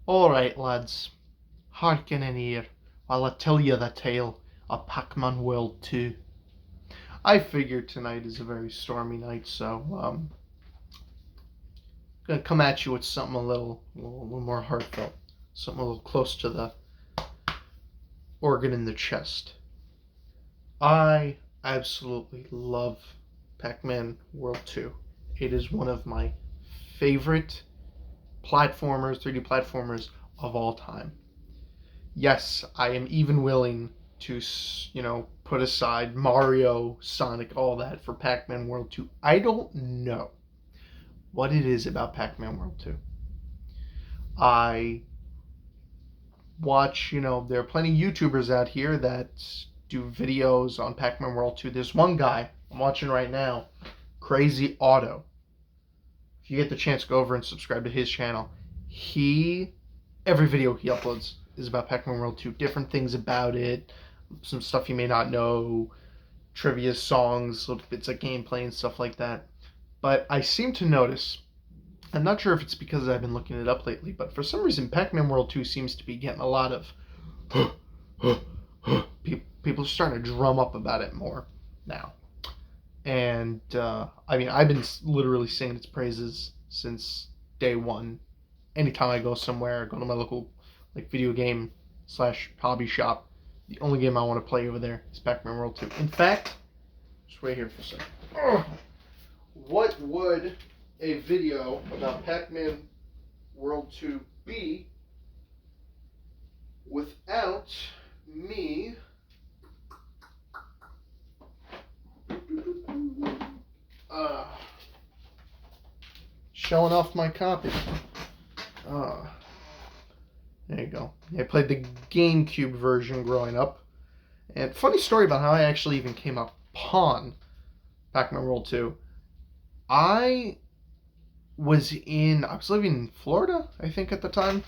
Alright, lads, hearken in here while I tell you the tale of Pac-Man World 2. I figured tonight is a very stormy night, so gonna come at you with something a little more heartfelt, something a little close to the organ in the chest. I absolutely love Pac-Man World 2. It is one of my favorite platformers, 3D platformers of all time. Yes, I am even willing to, put aside Mario, Sonic, all that for Pac-Man World 2. I don't know what it is about Pac-Man World 2. I watch, there are plenty of YouTubers out here that do videos on Pac-Man World 2. There's one guy I'm watching right now, Crazy Auto. If you get the chance, go over and subscribe to his channel. Every video he uploads is about Pac-Man World 2. Different things about it, some stuff you may not know, trivia, songs, little bits of gameplay and stuff like that. But I seem to notice, I'm not sure if it's because I've been looking it up lately, but for some reason Pac-Man World 2 seems to be getting a lot of people are starting to drum up about it more now. And I've been literally singing its praises since day one. Anytime I go somewhere, I go to my local video game / hobby shop, the only game I want to play over there is Pac-Man World 2. In fact, just wait here for a second. What would a video about Pac-Man World 2 be without me showing off my copy? There you go. I played the GameCube version growing up. And funny story about how I actually even came upon Pac-Man World 2. I was living in Florida, I think, at the time.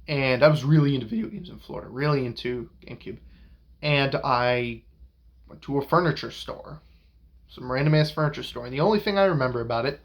And I was really into video games in Florida, really into GameCube. And I went to a furniture store, some random ass furniture store. And the only thing I remember about it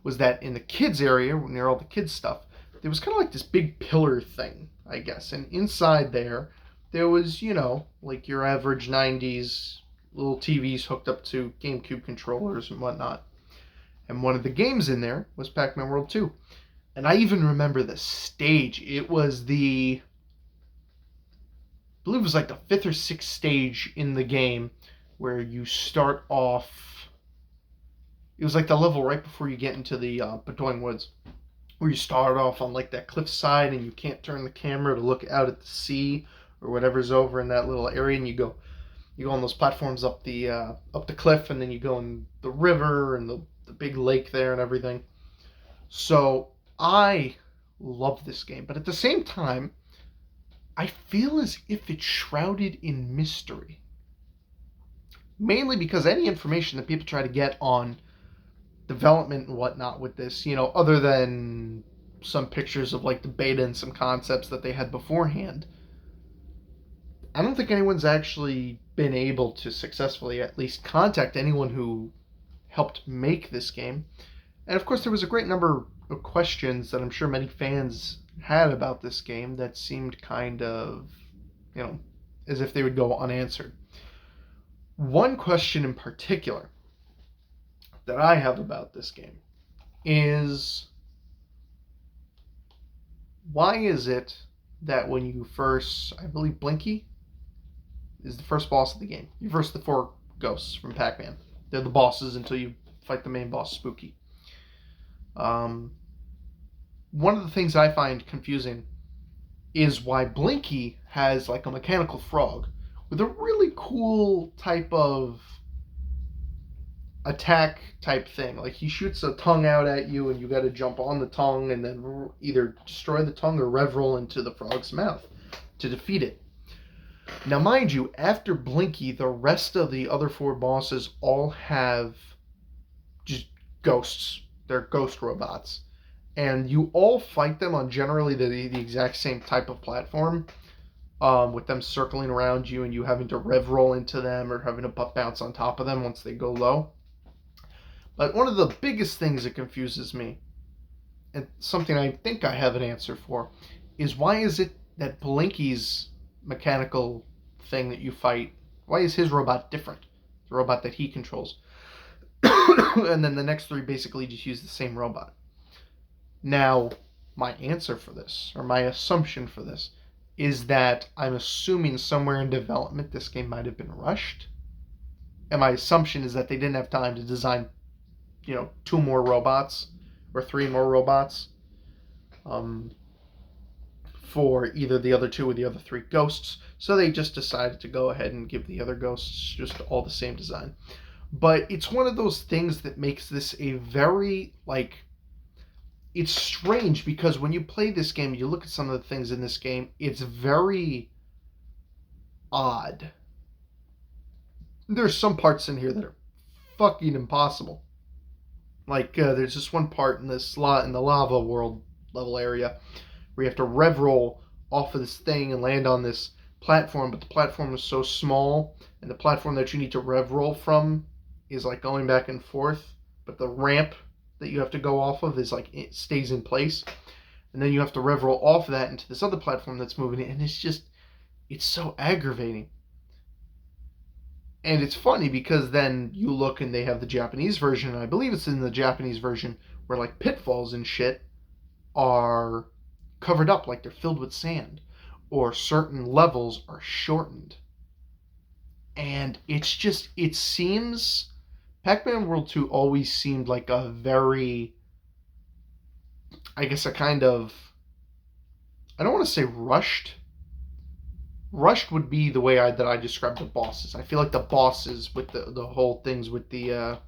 was that in the kids area, near all the kids stuff, there was kind of like this big pillar thing, I guess. And inside there was, like your average 90s little TVs hooked up to GameCube controllers and whatnot. And one of the games in there was Pac-Man World 2. And I even remember the stage. It was I believe it was like the 5th or 6th stage in the game where you start off. It was like the level right before you get into the Bedoin Woods, where you start off on like that cliffside and you can't turn the camera to look out at the sea or whatever's over in that little area, and you go on those platforms up the cliff, and then you go in the river and the big lake there and everything. So I love this game, but at the same time, I feel as if it's shrouded in mystery. Mainly because any information that people try to get on development and whatnot with this, other than some pictures of like the beta and some concepts that they had beforehand, I don't think anyone's actually been able to successfully at least contact anyone who helped make this game. And of course, there was a great number of questions that I'm sure many fans had about this game that seemed kind of, as if they would go unanswered. One question in particular that I have about this game is, why is it that when you first, I believe Blinky is the first boss of the game. You verse the 4 ghosts from Pac-Man. They're the bosses until you fight the main boss, Spooky. One of the things I find confusing is why Blinky has like a mechanical frog with a really cool type of attack type thing. Like he shoots a tongue out at you and you got to jump on the tongue and then either destroy the tongue or rev roll into the frog's mouth to defeat it. Now mind you, after Blinky, the rest of the other 4 bosses all have just ghosts. They're ghost robots. And you all fight them on generally the exact same type of platform, with them circling around you and you having to rev roll into them or having to bounce on top of them once they go low. But one of the biggest things that confuses me, and something I think I have an answer for, is why is it that Blinky's mechanical thing that you fight, why is his robot different? The robot that he controls. And then the next three basically just use the same robot. Now, my answer for this, or my assumption for this, is that I'm assuming somewhere in development this game might have been rushed. And my assumption is that they didn't have time to design, two more robots or three more robots for either the other two or the other three ghosts. So they just decided to go ahead and give the other ghosts just all the same design. But it's one of those things that makes this a very, it's strange because when you play this game, you look at some of the things in this game, it's very odd. There's some parts in here that are fucking impossible. There's this one part in in the lava world level area where you have to rev roll off of this thing and land on this platform, but the platform is so small, and the platform that you need to rev roll from is going back and forth, but the ramp that you have to go off of is it stays in place, and then you have to rev roll off of that into this other platform that's moving, and it's so aggravating. And it's funny because then you look and they have the Japanese version, and I believe it's in the Japanese version where pitfalls and shit are covered up, they're filled with sand, or certain levels are shortened. And it seems Pac-Man World 2 always seemed like a very, I guess, a kind of, I don't want to say rushed. Rushed would be the way that I describe the bosses. I feel like the bosses with the whole things with the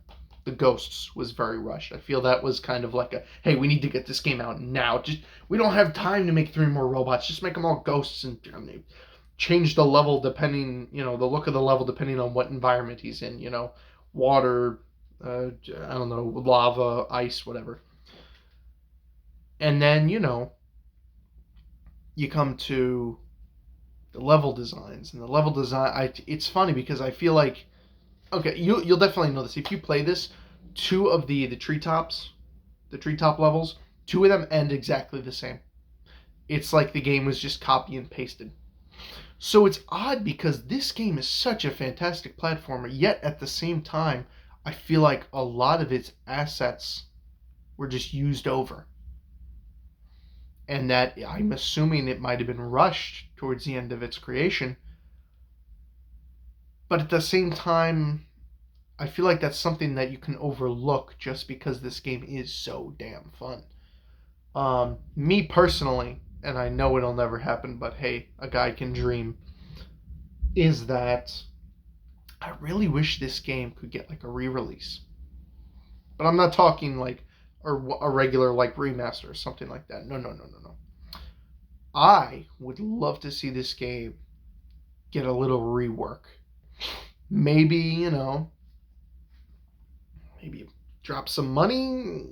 ghosts was very rushed. I feel that was kind of hey, we need to get this game out now. We don't have time to make three more robots. Just make them all ghosts and change the level depending, the look of the level depending on what environment he's in. Water, I don't know, lava, ice, whatever. And then you come to the level designs, and the level design. It's funny because I feel like, okay, you'll definitely know this if you play this. Two of the treetop levels, two of them end exactly the same. It's like the game was just copy and pasted. So it's odd because this game is such a fantastic platformer, yet at the same time, I feel like a lot of its assets were just used over. And that I'm assuming it might have been rushed towards the end of its creation. But at the same time, I feel like that's something that you can overlook just because this game is so damn fun. Me personally, and I know it'll never happen, but hey, a guy can dream, is that I really wish this game could get a re-release. But I'm not talking a regular remaster or something like that. No. I would love to see this game get a little rework. Maybe, maybe drop some money,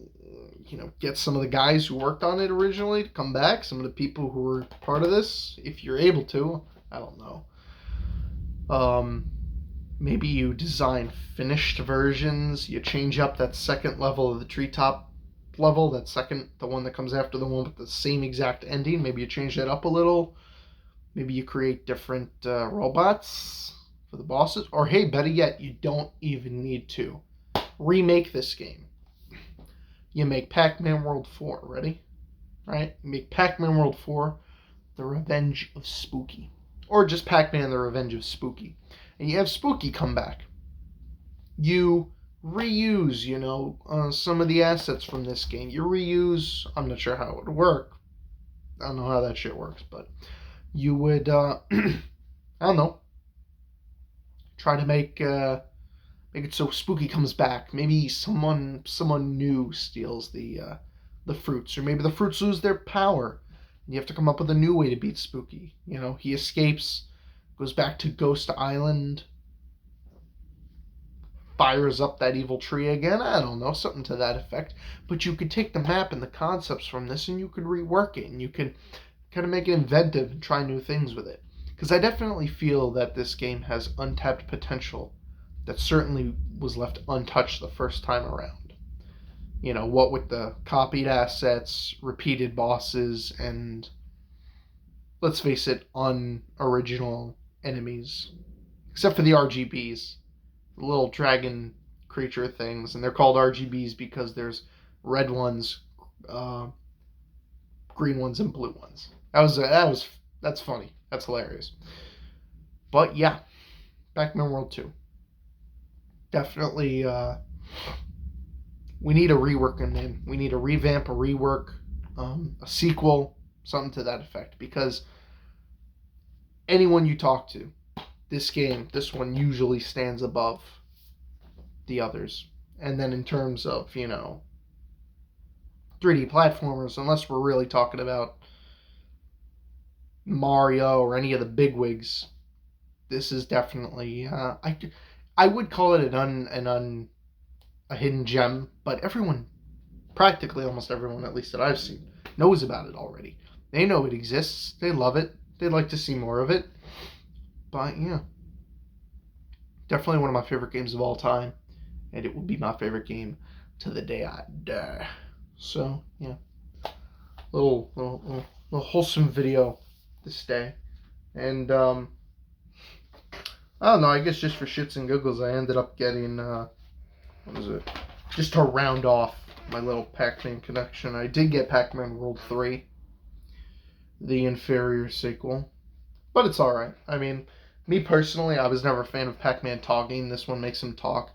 get some of the guys who worked on it originally to come back, some of the people who were part of this, if you're able to. I don't know. Maybe you design finished versions, you change up that second level of the treetop level, the one that comes after the one with the same exact ending. Maybe you change that up a little. Maybe you create different robots for the bosses. Or hey, better yet, you don't even need to remake this game. You make Pac-Man World 4, ready? Right? You make Pac-Man World 4, The Revenge of Spooky. Or just Pac-Man, The Revenge of Spooky. And you have Spooky come back. You reuse, some of the assets from this game. You reuse, I'm not sure how it would work. I don't know how that shit works, but you would, I don't know, try to make it so Spooky comes back. Maybe someone new steals the fruits, or maybe the fruits lose their power. You have to come up with a new way to beat Spooky. He escapes, goes back to Ghost Island, fires up that evil tree again. I don't know, something to that effect. But you could take the map and the concepts from this and you could rework it, and you could kind of make it inventive and try new things with it. Because I definitely feel that this game has untapped potential that certainly was left untouched the first time around. What with the copied assets, repeated bosses, and let's face it, unoriginal enemies. Except for the RGBs, the little dragon creature things, and they're called RGBs because there's red ones, uh, green ones, and blue ones. That's funny. That's hilarious. But yeah, Pac-Man World 2. Definitely, we need a rework in it. We need a revamp, a rework, a sequel, something to that effect. Because anyone you talk to, this one usually stands above the others. And then in terms of, 3D platformers, unless we're really talking about Mario or any of the bigwigs, this is definitely I would call it a hidden gem, but practically almost everyone, at least that I've seen, knows about it already. They know it exists. They love it. They'd like to see more of it. But yeah, definitely one of my favorite games of all time, and it will be my favorite game to the day I die. So yeah, little wholesome video this day, and I don't know. I guess just for shits and giggles, I ended up getting what was it? Just to round off my little Pac-Man connection, I did get Pac-Man World 3, the inferior sequel, but it's all right. I mean, me personally, I was never a fan of Pac-Man talking. This one makes him talk.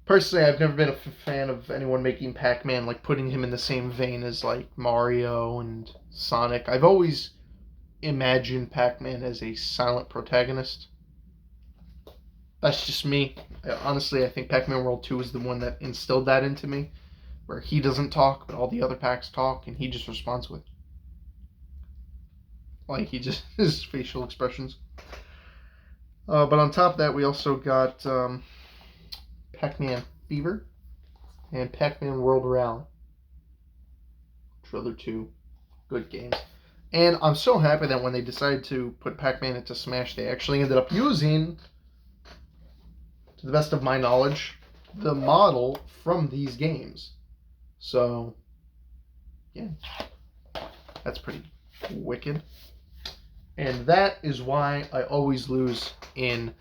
Personally, I've never been a fan of anyone making Pac-Man, like putting him in the same vein as like Mario and Sonic. I've always imagined Pac-Man as a silent protagonist. That's just me. Honestly, I think Pac-Man World 2 is the one that instilled that into me, where he doesn't talk, but all the other Pacs talk, and he just responds with, like, his facial expressions. But on top of that, we also got Pac-Man Fever and Pac-Man World Rally, which are other two good games. And I'm so happy that when they decided to put Pac-Man into Smash, they actually ended up using, to the best of my knowledge, the model from these games. So, yeah, that's pretty wicked. And that is why I always lose in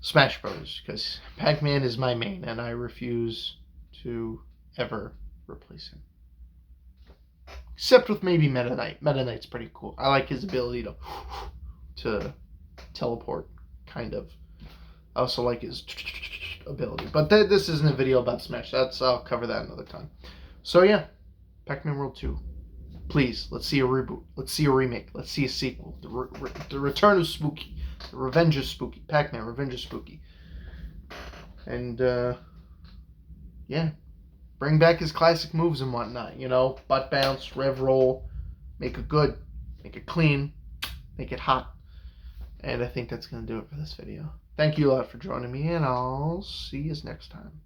Smash Bros. Because Pac-Man is my main, and I refuse to ever replace him. Except with maybe Meta Knight. Meta Knight's pretty cool. I like his ability to teleport, kind of. I also like his ability. But this isn't a video about Smash. I'll cover that another time. So yeah, Pac-Man World 2. Please, let's see a reboot. Let's see a remake. Let's see a sequel. The Return of Spooky. The Revenge of Spooky. Pac-Man, Revenge of Spooky. And, yeah. Bring back his classic moves and whatnot. Butt bounce, rev roll. Make it good. Make it clean. Make it hot. And I think that's going to do it for this video. Thank you a lot for joining me, and I'll see you next time.